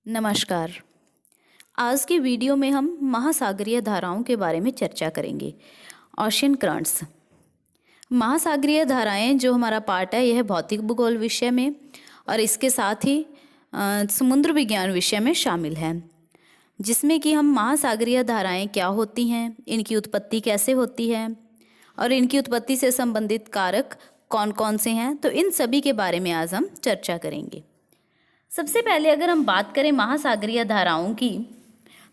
नमस्कार। आज की वीडियो में हम महासागरीय धाराओं के बारे में चर्चा करेंगे। Ocean currents. महासागरीय धाराएं जो हमारा पार्ट है यह भौतिक भूगोल विषय में और इसके साथ ही समुद्र विज्ञान विषय में शामिल है, जिसमें कि हम महासागरीय धाराएं क्या होती हैं, इनकी उत्पत्ति कैसे होती है और इनकी उत्पत्ति से संबंधित कारक कौन कौन से हैं, तो इन सभी के बारे में आज हम चर्चा करेंगे। सबसे पहले अगर हम बात करें महासागरीय धाराओं की,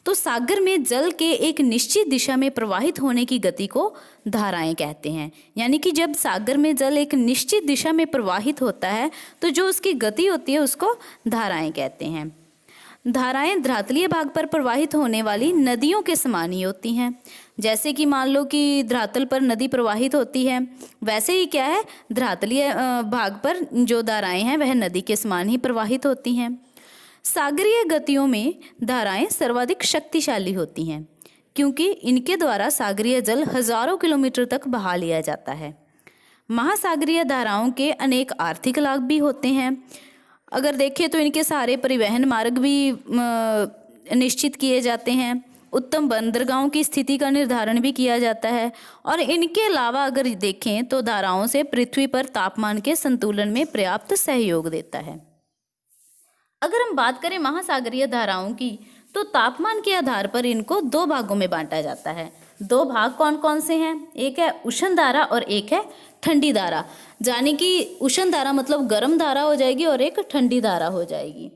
तो सागर में जल के एक निश्चित दिशा में प्रवाहित होने की गति को धाराएं कहते हैं। यानी कि जब सागर में जल एक निश्चित दिशा में प्रवाहित होता है तो जो उसकी गति होती है उसको धाराएं कहते हैं। धाराएं धरातलीय भाग पर प्रवाहित होने वाली नदियों के समान ही होती हैं। जैसे कि मान लो कि धरातल पर नदी प्रवाहित होती है, वैसे ही क्या है, धरातलीय भाग पर जो धाराएं हैं वह नदी के समान ही प्रवाहित होती हैं। सागरीय गतियों में धाराएं सर्वाधिक शक्तिशाली होती हैं क्योंकि इनके द्वारा सागरीय जल हजारों किलोमीटर तक बहा लिया जाता है। महासागरीय धाराओं के अनेक आर्थिक लाभ भी होते हैं। अगर देखें तो इनके सारे परिवहन मार्ग भी निश्चित किए जाते हैं, उत्तम बंदरगाहों की स्थिति का निर्धारण भी किया जाता है और इनके अलावा अगर देखें तो धाराओं से पृथ्वी पर तापमान के संतुलन में पर्याप्त सहयोग देता है। अगर हम बात करें महासागरीय धाराओं की, तो तापमान के आधार पर इनको दो भागों में बांटा जाता है। दो भाग कौन कौन से हैं? एक है उष्ण धारा और एक है ठंडी धारा। यानी कि उष्ण धारा मतलब गर्म धारा हो जाएगी और एक ठंडी धारा हो जाएगी।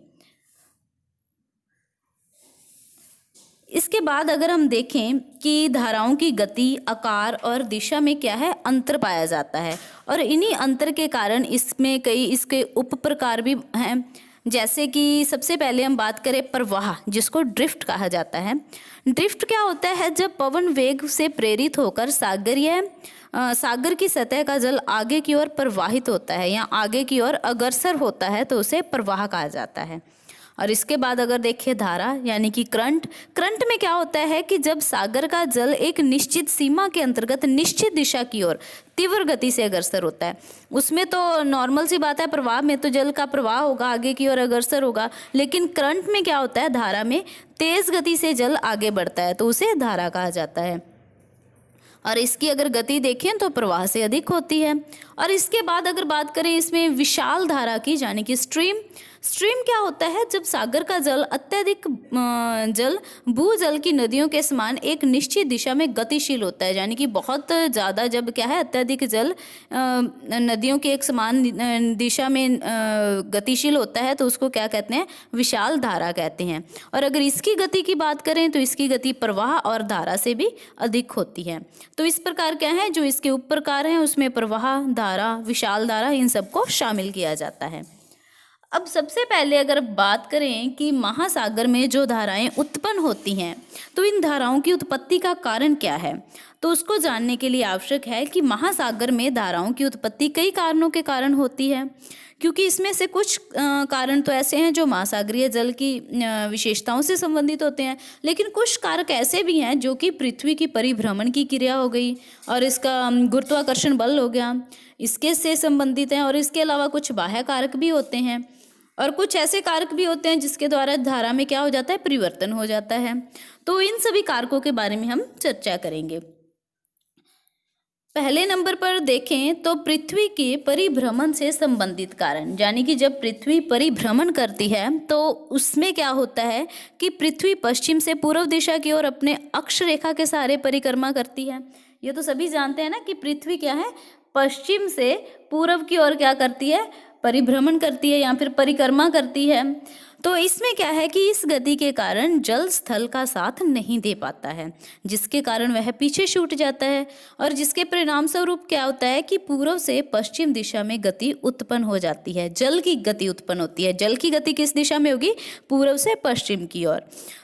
इसके बाद अगर हम देखें कि धाराओं की गति, आकार और दिशा में क्या है, अंतर पाया जाता है और इन्हीं अंतर के कारण इसमें कई इसके उप प्रकार भी हैं। जैसे कि सबसे पहले हम बात करें प्रवाह, जिसको ड्रिफ्ट कहा जाता है। ड्रिफ्ट क्या होता है? जब पवन वेग से प्रेरित होकर सागर की सतह का जल आगे की ओर प्रवाहित होता है या आगे की ओर अग्रसर होता है तो उसे प्रवाह कहा जाता है। और इसके बाद अगर देखिए धारा यानी कि करंट में क्या होता है कि जब सागर का जल एक निश्चित सीमा के अंतर्गत निश्चित दिशा की ओर तीव्र गति से अग्रसर होता है। उसमें तो नॉर्मल सी बात है, प्रवाह में तो जल का प्रवाह होगा, आगे की ओर अग्रसर होगा, लेकिन करंट में क्या होता है, धारा में तेज गति से जल आगे बढ़ता है तो उसे धारा कहा जाता है। और इसकी अगर गति देखें तो प्रवाह से अधिक होती है। और इसके बाद अगर बात करें इसमें विशाल धारा की, यानी कि स्ट्रीम क्या होता है? जब सागर का जल अत्यधिक जल भूजल की नदियों के समान एक निश्चित दिशा में गतिशील होता है, यानी कि बहुत ज़्यादा जब क्या है, अत्यधिक जल नदियों के एक समान दिशा में गतिशील होता है तो उसको क्या कहते हैं? विशाल धारा कहते हैं। और अगर इसकी गति की बात करें तो इसकी गति प्रवाह और धारा से भी अधिक होती है। तो इस प्रकार क्या है, जो इसके उप प्रकार हैं उसमें प्रवाह, धारा, विशाल धारा, इन सबको शामिल किया जाता है। अब सबसे पहले अगर बात करें कि महासागर में जो धाराएं उत्पन्न होती हैं तो इन धाराओं की उत्पत्ति का कारण क्या है, तो उसको जानने के लिए आवश्यक है कि महासागर में धाराओं की उत्पत्ति कई कारणों के कारण होती है। क्योंकि इसमें से कुछ कारण तो ऐसे हैं जो महासागरीय जल की विशेषताओं से संबंधित होते हैं, लेकिन कुछ कारक ऐसे भी हैं जो कि पृथ्वी की परिभ्रमण की क्रिया हो गई और इसका गुरुत्वाकर्षण बल हो गया, इसके से संबंधित हैं। और इसके अलावा कुछ बाह्य कारक भी होते हैं और कुछ ऐसे कारक भी होते हैं जिसके द्वारा धारा में क्या हो जाता है, परिवर्तन हो जाता है। तो इन सभी कारकों के बारे में हम चर्चा करेंगे। पहले नंबर पर देखें तो पृथ्वी के परिभ्रमण से संबंधित कारण, यानी कि जब पृथ्वी परिभ्रमण करती है तो उसमें क्या होता है कि पृथ्वी पश्चिम से पूर्व दिशा की ओर अपने अक्ष रेखा के सहारे परिक्रमा करती है। ये तो सभी जानते हैं ना कि पृथ्वी क्या है, पश्चिम से पूर्व की ओर क्या करती है, परिभ्रमण करती है या फिर परिक्रमा करती है। तो इसमें क्या है कि इस गति के कारण जल स्थल का साथ नहीं दे पाता है, जिसके कारण वह पीछे छूट जाता है और जिसके परिणाम स्वरूप क्या होता है कि पूर्व से पश्चिम दिशा में गति उत्पन्न हो जाती है, जल की गति उत्पन्न होती है। जल की गति किस दिशा में होगी? पूर्व से पश्चिम की ओर।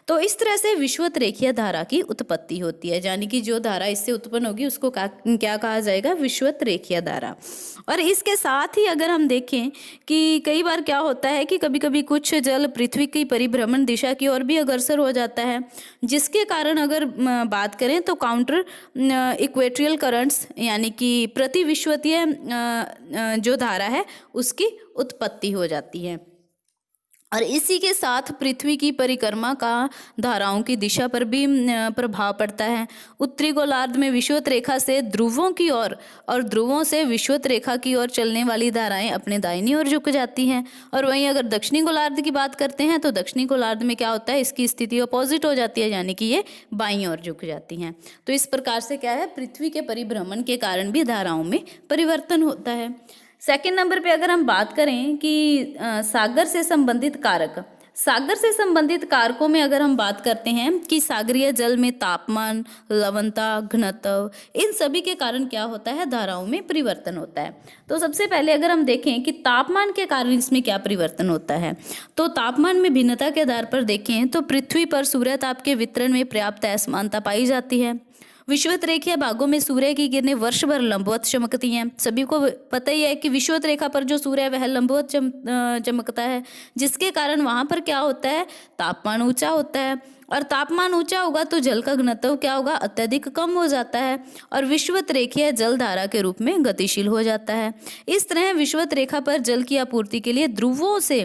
तो इस तरह से विषुवत रेखीय धारा की उत्पत्ति होती है, यानी कि जो धारा इससे उत्पन्न होगी उसको क्या कहा जाएगा? विषुवत रेखीय धारा। और इसके साथ ही अगर हम देखें कि कई बार क्या होता है कि कभी कभी कुछ जल पृथ्वी की परिभ्रमण दिशा की ओर भी अग्रसर हो जाता है, जिसके कारण अगर बात करें तो काउंटर इक्वेटोरियल करंट्स यानी कि प्रतिविषुवतीय जो धारा है उसकी उत्पत्ति हो जाती है। और इसी के साथ पृथ्वी की परिक्रमा का धाराओं की दिशा पर भी प्रभाव पड़ता है। उत्तरी गोलार्ध में विषुवत रेखा से ध्रुवों की ओर और ध्रुवों से विषुवत रेखा की ओर चलने वाली धाराएं अपने दाहिनी ओर झुक जाती हैं। और वहीं अगर दक्षिणी गोलार्ध की बात करते हैं तो दक्षिणी गोलार्ध में क्या होता है, इसकी स्थिति अपोजिट हो जाती है, यानी कि ये बाईं ओर झुक जाती हैं। तो इस प्रकार से क्या है, पृथ्वी के परिभ्रमण के कारण भी धाराओं में परिवर्तन होता है। सेकंड नंबर पे अगर हम बात करें कि सागर से संबंधित कारक, सागर से संबंधित कारकों में अगर हम बात करते हैं कि सागरीय जल में तापमान, लवणता, घनत्व, इन सभी के कारण क्या होता है, धाराओं में परिवर्तन होता है। तो सबसे पहले अगर हम देखें कि तापमान के कारण इसमें क्या परिवर्तन होता है, तो तापमान में भिन्नता के आधार पर देखें तो पृथ्वी पर सूर्य ताप के वितरण में पर्याप्त असमानता पाई जाती है। विषुवत रेखीय भागों में सूर्य की किरणें वर्ष भर लंबवत चमकती हैं। सभी को पता ही है कि विषुवत रेखा पर जो सूर्य है वह लंबवत चमकता है, जिसके कारण वहां पर क्या होता है, तापमान ऊंचा होता है। और तापमान ऊंचा होगा तो जल का घनत्व क्या होगा, अत्यधिक कम हो जाता है और विषुवत रेखीय जल धारा के रूप में गतिशील हो जाता है। इस तरह विषुवत रेखा पर जल की आपूर्ति के लिए ध्रुवों से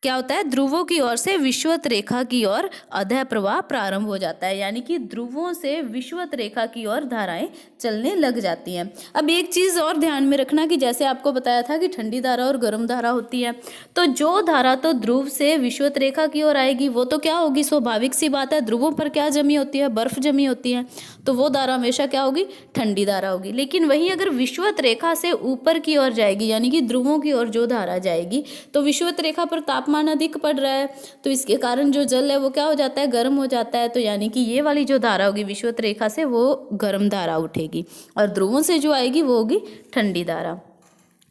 क्या होता है, ध्रुवों की ओर से विषुवत रेखा की ओर अधः प्रवाह प्रारंभ हो जाता है, यानी कि ध्रुवों से विषुवत रेखा की ओर धाराएं चलने लग जाती हैं। अब एक चीज और ध्यान में रखना कि जैसे आपको बताया था कि ठंडी धारा और गर्म धारा होती है, तो जो धारा तो ध्रुव से विषुवत रेखा की ओर आएगी वो तो क्या होगी, स्वाभाविक सी बात है, ध्रुवों पर क्या जमी होती है, बर्फ जमी होती है, तो वो धारा हमेशा क्या होगी, ठंडी धारा होगी। लेकिन वहीं अगर विषुवत रेखा से ऊपर की ओर जाएगी, यानी कि ध्रुवों की ओर जो धारा जाएगी, तो विषुवत रेखा पर तापमान अधिक पड़ रहा है, तो इसके कारण जो जल है वो क्या हो जाता है, गर्म हो जाता है। तो यानी कि ये वाली जो धारा होगी विषुवत रेखा से वो गर्म धारा उठेगी और ध्रुवों से जो आएगी वो होगी ठंडी धारा।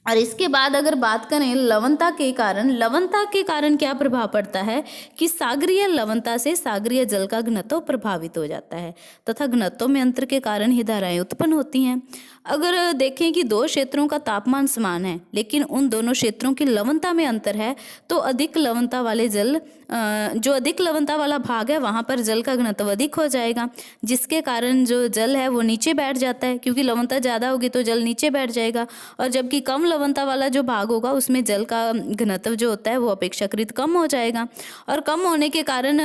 और इसके बाद अगर बात करें लवणता के कारण, लवणता के कारण क्या प्रभाव पड़ता है कि सागरीय लवणता से सागरीय जल का घनत्व प्रभावित हो जाता है तथा घनत्व में अंतर के कारण ही धाराएं उत्पन्न होती हैं। अगर देखें कि दो क्षेत्रों का तापमान समान है लेकिन उन दोनों क्षेत्रों की लवणता में अंतर है, तो अधिक लवणता वाले जल जो अधिक लवणता वाला भाग है वहाँ पर जल का घनत्व अधिक हो जाएगा, जिसके कारण जो जल है वो नीचे बैठ जाता है, क्योंकि लवणता ज़्यादा होगी तो जल नीचे बैठ जाएगा। और जबकि कम लवणता वाला जो भाग होगा उसमें जल का घनत्व जो होता है वो अपेक्षाकृत कम हो जाएगा। और कम होने के कारण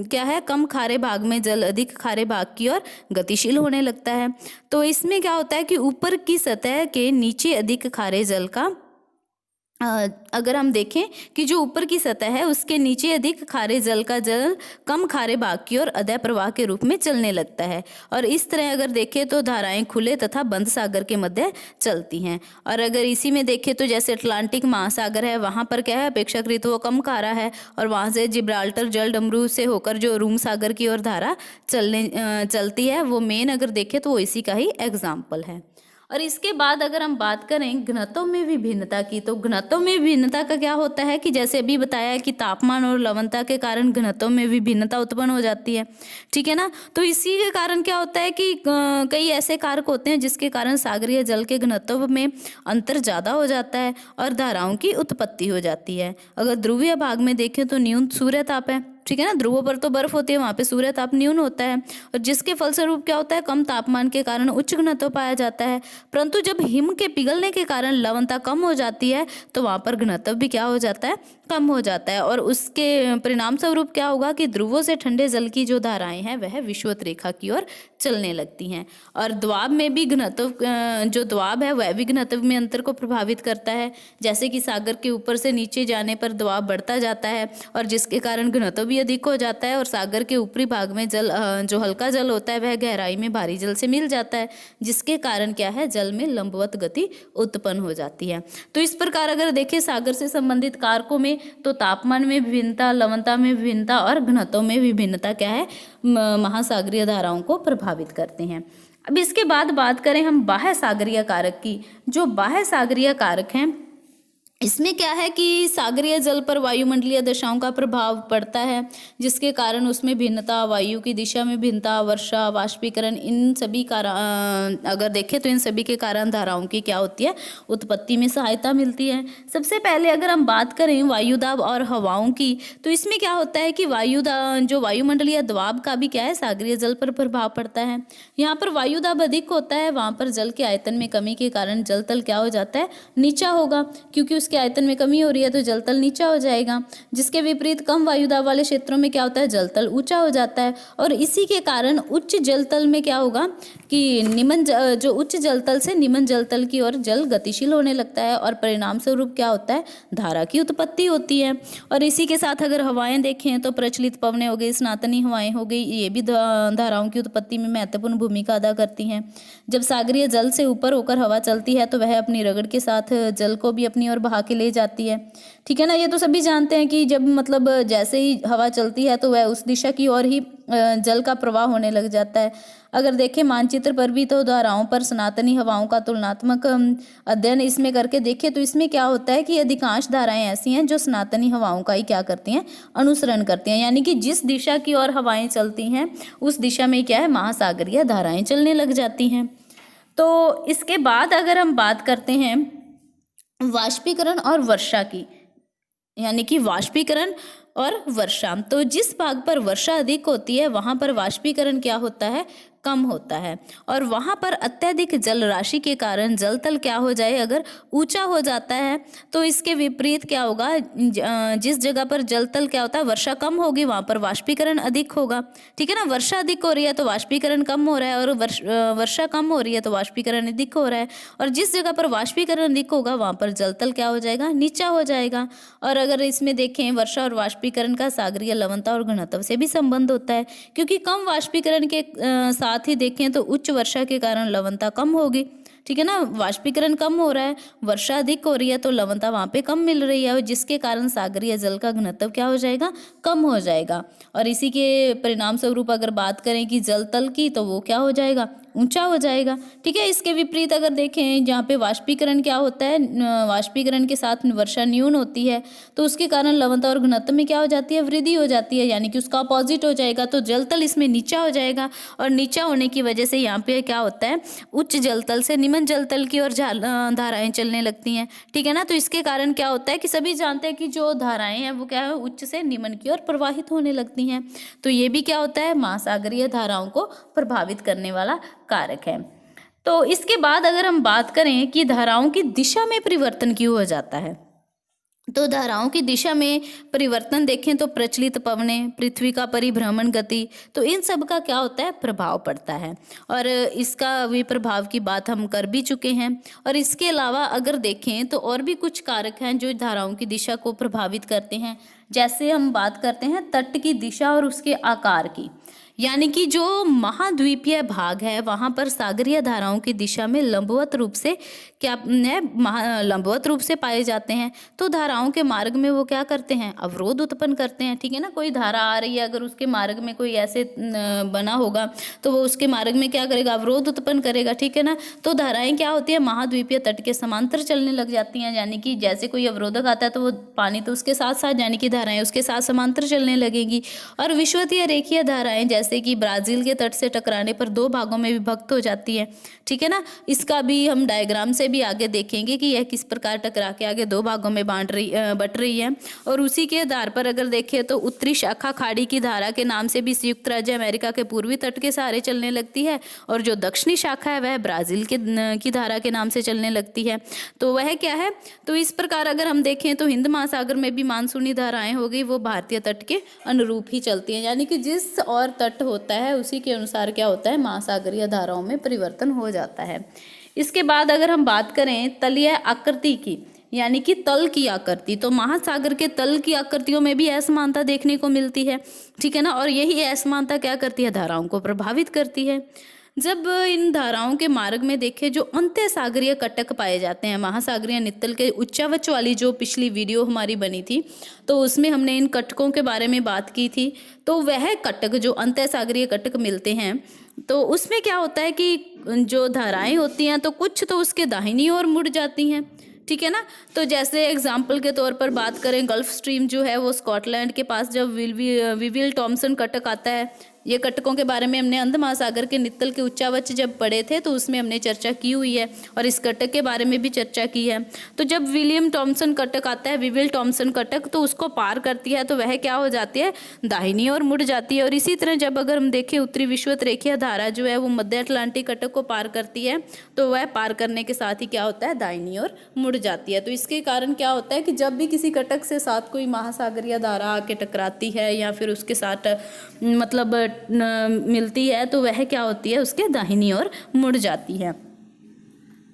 क्या है, कम खारे भाग में जल अधिक खारे भाग की ओर गतिशील होने लगता है। तो इसमें क्या होता है कि ऊपर की सतह के नीचे अधिक खारे जल का अगर हम देखें कि जो ऊपर की सतह है उसके नीचे अधिक खारे जल का जल कम खारे भाग की ओर अधः प्रवाह के रूप में चलने लगता है। और इस तरह अगर देखें तो धाराएं खुले तथा बंद सागर के मध्य चलती हैं। और अगर इसी में देखें तो जैसे अटलांटिक महासागर है, वहाँ पर क्या है, अपेक्षाकृत वो कम खारा है, और वहाँ से जिब्राल्टर जल डमरू से होकर जो रूम सागर की ओर धारा चलती है, वो मेन अगर देखें तो वो इसी का ही एग्जाम्पल है। और इसके बाद अगर हम बात करें घनत्व में विभिन्नता की, तो घनत्व में विभिन्नता का क्या होता है कि जैसे अभी बताया है कि तापमान और लवणता के कारण घनत्व में विभिन्नता उत्पन्न हो जाती है, ठीक है ना। तो इसी के कारण क्या होता है कि कई ऐसे कारक होते हैं जिसके कारण सागरीय जल के घनत्व में अंतर ज़्यादा हो जाता है और धाराओं की उत्पत्ति हो जाती है। अगर ध्रुवीय भाग में देखें तो न्यून सूर्य ताप है, ठीक है ना, ध्रुवों पर तो बर्फ होती है, वहाँ पे सूर्य ताप न्यून होता है और जिसके फलस्वरूप क्या होता है, कम तापमान के कारण उच्च घनत्व पाया जाता है। परंतु जब हिम के पिघलने के कारण लवणता कम हो जाती है तो वहाँ पर घनत्व भी क्या हो जाता है, कम हो जाता है। और उसके परिणाम स्वरूप क्या होगा कि ध्रुवों से ठंडे जल की जो धाराएं हैं वह विषुवत रेखा की ओर चलने लगती हैं। और द्वाब में भी घनत्व, जो द्वाब है वह भी घनत्व में अंतर को प्रभावित करता है। जैसे कि सागर के ऊपर से नीचे जाने पर द्वाब बढ़ता जाता है और जिसके कारण घनत्व भी अधिक हो जाता है और सागर के ऊपरी भाग में जल जो हल्का जल होता है वह गहराई में भारी जल से मिल जाता है, जिसके कारण क्या है, जल में लंबवत गति उत्पन्न हो जाती है। तो इस प्रकार अगर देखें सागर से संबंधित कारकों में तो तापमान में विभिन्नता, लवणता में विभिन्नता और घनत्व में विभिन्नता क्या है, महासागरीय धाराओं को प्रभावित करते हैं। अब इसके बाद बात करें हम बाह्य सागरीय कारक की। जो बाह्य सागरीय कारक हैं इसमें क्या है कि सागरीय जल पर वायुमंडलीय दशाओं का प्रभाव पड़ता है, जिसके कारण उसमें भिन्नता, वायु की दिशा में भिन्नता, वर्षा, वाष्पीकरण, इन सभी कारण अगर देखें तो इन सभी के कारण धाराओं की क्या होती है, उत्पत्ति में सहायता मिलती है। सबसे पहले अगर हम बात करें वायुदाब और हवाओं की, तो इसमें क्या होता है कि जो वायुमंडलीय दबाव का भी क्या है, सागरीय जल पर प्रभाव पड़ता है। यहाँ पर वायुदाब अधिक होता है, वहाँ पर जल के आयतन में कमी के कारण जल तल क्या हो जाता है, नीचा होगा, क्योंकि उसके आयतन में कमी हो रही है तो जल तल नीचा हो जाएगा। जिसके विपरीत कम वायु दाब वाले क्षेत्रों में क्या होता है, जल तल ऊंचा हो जाता है। और इसी के कारण उच्च जल तल में क्या होगा कि जो उच्च जल तल से निम्न जल तल की ओर जल गतिशील होने लगता है और परिणाम स्वरूप क्या होता है, धारा की उत्पत्ति होती है। और इसी के साथ अगर हवाएं देखें तो प्रचलित पवनें हो गई, सनातनी हवाएं हो गई, ये भी धाराओं की उत्पत्ति में महत्वपूर्ण भूमिका अदा करती हैं। जब सागरीय जल से ऊपर होकर हवा चलती है तो वह अपनी रगड़ के साथ जल को भी अपनी ओर बहा के ले जाती है। ठीक है ना, ये तो सभी जानते हैं कि जब मतलब जैसे ही हवा चलती है तो वह उस दिशा की ओर ही जल का प्रवाह होने लग जाता है। अगर देखें मानचित्र पर भी तो धाराओं पर सनातनी हवाओं का तुलनात्मक अध्ययन इसमें करके देखें तो इसमें क्या होता है कि अधिकांश धाराएं ऐसी हैं जो सनातनी हवाओं का ही क्या करती हैं, अनुसरण करती हैं। यानी कि जिस दिशा की ओर हवाएं चलती हैं उस दिशा में क्या है, महासागरीय धाराएं चलने लग जाती हैं। तो इसके बाद अगर हम बात करते हैं वाष्पीकरण और वर्षा की, यानी कि वाष्पीकरण और वर्षा, तो जिस भाग पर वर्षा अधिक होती है वहां पर वाष्पीकरण क्या होता है, कम होता है। और वहां पर अत्यधिक जल राशि के कारण जल तल क्या हो जाए, अगर ऊंचा हो जाता है तो इसके विपरीत क्या होगा, जिस जगह पर जल तल क्या होता है, वर्षा कम होगी वहां पर वाष्पीकरण अधिक होगा। ठीक है ना, वर्षा अधिक हो रही है तो वाष्पीकरण कम हो रहा है, और वर्षा कम हो रही है तो वाष्पीकरण अधिक हो रहा है। और जिस जगह पर वाष्पीकरण अधिक होगा वहां पर जल तल क्या हो जाएगा, नीचा हो जाएगा। और अगर इसमें देखें वर्षा और वाष्पीकरण का सागरीय लवणता और घनत्व से भी संबंध होता है, क्योंकि कम वाष्पीकरण के साथ ही देखें तो उच्च वर्षा के कारण लवणता कम होगी। ठीक है ना, वाष्पीकरण कम हो रहा है, वर्षा अधिक हो रही है तो लवणता वहां पे कम मिल रही है, और जिसके कारण सागरीय जल का घनत्व क्या हो जाएगा, कम हो जाएगा। और इसी के परिणाम स्वरूप अगर बात करें कि जल तल की, तो वो क्या हो जाएगा, ऊंचा हो जाएगा। ठीक है, इसके विपरीत अगर देखें जहाँ पे वाष्पीकरण क्या होता है, वाष्पीकरण के साथ वर्षा न्यून होती है तो उसके कारण लवणता और घनत्व में क्या हो जाती है, वृद्धि हो जाती है, यानी कि उसका अपोजिट हो जाएगा। तो जल तल इसमें नीचा हो जाएगा, और नीचा होने की वजह से यहाँ पे क्या होता है, उच्च जल तल से निम्न जल तल की ओर धाराएं चलने लगती हैं। ठीक है ना, तो इसके कारण क्या होता है कि सभी जानते हैं कि जो धाराएं हैं वो क्या है, उच्च से निम्न की ओर प्रवाहित होने लगती हैं। तो ये भी क्या होता है, महासागरीय धाराओं को प्रभावित करने वाला कारक है। तो इसके बाद अगर हम बात करें कि धाराओं की दिशा में परिवर्तन क्यों हो जाता है, तो धाराओं की दिशा में परिवर्तन देखें तो प्रचलित पवनें, पृथ्वी का परिभ्रमण गति, तो इन सब का क्या होता है, प्रभाव पड़ता है। और इसका भी प्रभाव की बात हम कर भी चुके हैं। और इसके अलावा अगर देखें तो और भी कुछ कारक हैं जो धाराओं की दिशा को प्रभावित करते हैं। जैसे हम बात करते हैं तट की दिशा और उसके आकार की, यानी कि जो महाद्वीपीय भाग है वहां पर सागरीय धाराओं की दिशा में लंबवत रूप से लंबवत रूप से पाए जाते हैं। तो धाराओं के मार्ग में वो क्या करते हैं, अवरोध उत्पन्न करते हैं। ठीक है ना, कोई धारा आ रही है, अगर उसके मार्ग में कोई ऐसे बना होगा तो वो उसके मार्ग में क्या करेगा, अवरोध उत्पन्न करेगा। ठीक है ना, तो धाराएं क्या होती है, महाद्वीपीय तट के समांतर चलने लग जाती हैं, यानी कि जैसे कोई अवरोधक आता है तो वो पानी तो उसके साथ साथ, यानी कि धाराएं उसके साथ समांतर चलने लगेंगी। और विषुवतीय रेखीय धाराएं जैसे कि ब्राजील के तट से टकराने पर दो भागों में विभक्त हो जाती है। ठीक है ना, इसका भी हम डायग्राम से भी आगे देखेंगे कि यह किस प्रकार टकरा के आगे दो भागों में बट रही है। और उसी के आधार पर अगर देखें तो उत्तरी शाखा खाड़ी की धारा के नाम से भी संयुक्त राज्य अमेरिका के पूर्वी तट के सहारे चलने लगती है, और जो दक्षिणी शाखा है वह ब्राजील की धारा के नाम से चलने लगती है। तो वह क्या है, तो इस प्रकार अगर हम देखें तो हिंद महासागर में भी मानसूनी धाराएं हो गई, वो भारतीय तट के अनुरूप ही चलती हैं, यानी कि जिस और तट होता है उसी के अनुसार क्या होता है, महासागरीय धाराओं में परिवर्तन हो जाता है। इसके बाद अगर हम बात करें तलीय आकृति की, यानी कि तल की आकृति, तो महासागर के तल की आकृतियों में भी असमानता देखने को मिलती है। ठीक है ना, और यही असमानता क्या करती है, धाराओं को प्रभावित करती है। जब इन धाराओं के मार्ग में देखें जो अंत्य सागरीय कटक पाए जाते हैं, महासागरीय नित्तल के उच्चावच वाली जो पिछली वीडियो हमारी बनी थी तो उसमें हमने इन कटकों के बारे में बात की थी। तो वह कटक जो अंत्य सागरीय कटक मिलते हैं तो उसमें क्या होता है कि जो धाराएं होती हैं तो कुछ तो उसके दाहिनी ओर मुड़ जाती हैं। ठीक है ना, तो जैसे एग्जाम्पल के तौर पर बात करें, गल्फ स्ट्रीम जो है वो स्कॉटलैंड के पास जब विविल टॉमसन कटक आता है ये कटकों के बारे में हमने अंध महासागर के नित्तल के उच्चावच जब पढ़े थे तो उसमें हमने चर्चा की हुई है, और इस कटक के बारे में भी चर्चा की है। तो जब विलियम टॉमसन कटक आता है, विविल टॉमसन कटक, तो उसको पार करती है तो वह क्या हो जाती है, दाहिनी ओर मुड़ जाती है। और इसी तरह जब अगर हम देखें उत्तरी विषुवत रेखीय धारा जो है वो मध्य अटलांटिक कटक को पार करती है, तो वह पार करने के साथ ही क्या होता है, दाहिनी ओर मुड़ जाती है। तो इसके कारण क्या होता है कि जब भी किसी कटक से साथ कोई महासागरीय धारा आके टकराती है या फिर उसके साथ मतलब मिलती है, तो वह क्या होती है, उसके दाहिनी ओर मुड़ जाती है।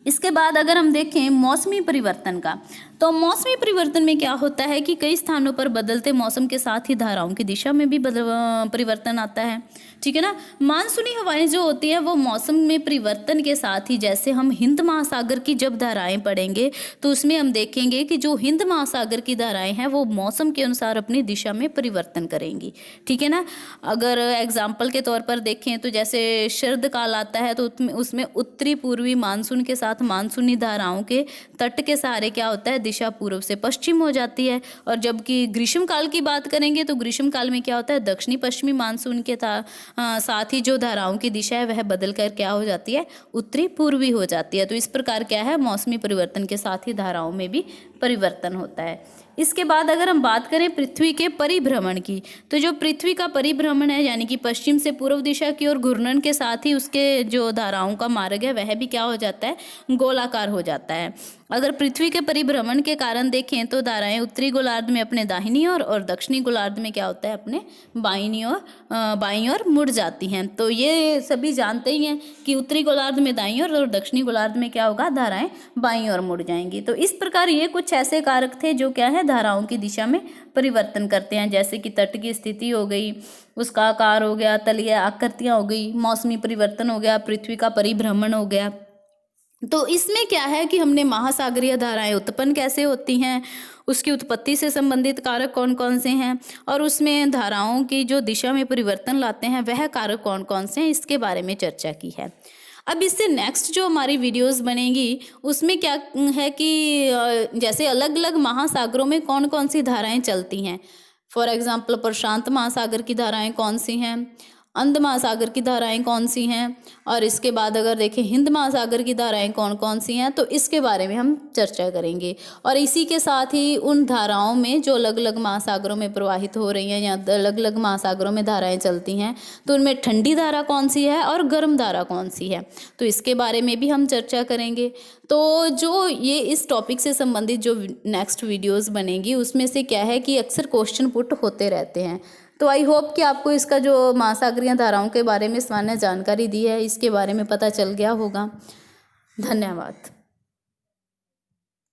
इसके बाद अगर हम देखें मौसमी परिवर्तन का, तो मौसमी परिवर्तन में क्या होता है कि कई स्थानों पर बदलते मौसम के साथ ही धाराओं की दिशा में भी परिवर्तन आता है। ठीक है ना। मानसूनी हवाएं जो होती है वो मौसम में परिवर्तन के साथ ही, जैसे हम हिंद महासागर की जब धाराएं पढ़ेंगे तो उसमें हम देखेंगे कि जो हिंद महासागर की धाराएं हैं वो मौसम के अनुसार अपनी दिशा में परिवर्तन करेंगी। ठीक है ना। अगर एग्जाम्पल के तौर पर देखें तो जैसे शरद काल आता है तो उसमें उत्तरी पूर्वी मानसून के साथ मानसूनी धाराओं के तट के सहारे क्या होता है, दिशा पूर्व से पश्चिम हो जाती है। और जबकि ग्रीष्म काल की बात करेंगे तो ग्रीष्म काल में क्या होता है, दक्षिणी पश्चिमी मानसून के साथ ही जो धाराओं की दिशा है वह बदल कर क्या हो जाती है, उत्तरी पूर्वी हो जाती है। तो इस प्रकार क्या है, मौसमी परिवर्तन के साथ ही धाराओं में भी परिवर्तन होता है। इसके बाद अगर हम बात करें पृथ्वी के परिभ्रमण की, तो जो पृथ्वी का परिभ्रमण है यानी कि पश्चिम से पूर्व दिशा की ओर घूर्णन के साथ ही उसके जो धाराओं का मार्ग है वह भी क्या हो जाता है, गोलाकार हो जाता है। अगर पृथ्वी के परिभ्रमण के कारण देखें तो धाराएं उत्तरी गोलार्ध में अपने दाहिनी ओर और दक्षिणी गोलार्ध में क्या होता है, अपने बाईं ओर मुड़ जाती हैं। तो ये सभी जानते ही हैं कि उत्तरी गोलार्ध में दाईं ओर और दक्षिणी गोलार्ध में क्या होगा, धाराएं बाईं ओर मुड़ जाएंगी। तो इस प्रकार ये कुछ ऐसे कारक थे जो क्या है, धाराओं की दिशा में परिवर्तन करते हैं, जैसे कि तट की स्थिति हो गई, उसका आकार हो गया, तलीय आकृतियां हो गई, मौसमी परिवर्तन हो गया, पृथ्वी का परिभ्रमण हो गया। तो इसमें क्या है कि हमने महासागरीय धाराएं उत्पन्न कैसे होती हैं, उसकी उत्पत्ति से संबंधित कारक कौन कौन से हैं, और उसमें धाराओं की जो दिशा में परिवर्तन लाते हैं वह कारक कौन कौन से हैं, इसके बारे में चर्चा की है। अब इससे नेक्स्ट जो हमारी वीडियोस बनेगी उसमें क्या है कि जैसे अलग अलग महासागरों में कौन कौन सी धाराएं चलती हैं। फॉर एग्जांपल प्रशांत महासागर की धाराएं कौन सी हैं, अंध महासागर की धाराएं कौन सी हैं, और इसके बाद अगर देखें हिंद महासागर की धाराएं कौन कौन सी हैं, तो इसके बारे में हम चर्चा करेंगे। और इसी के साथ ही उन धाराओं में जो अलग अलग महासागरों में प्रवाहित हो रही हैं या अलग अलग महासागरों में धाराएं चलती हैं, तो उनमें ठंडी धारा कौन सी है और गर्म धारा कौन सी है, तो इसके बारे में भी हम चर्चा करेंगे। तो जो ये इस टॉपिक से संबंधित जो नेक्स्ट वीडियोज़ बनेगी उसमें से क्या है कि अक्सर क्वेश्चन पुट होते रहते हैं। तो आई होप कि आपको इसका जो महासागरीय धाराओं के बारे में सामान्य जानकारी दी है इसके बारे में पता चल गया होगा। धन्यवाद।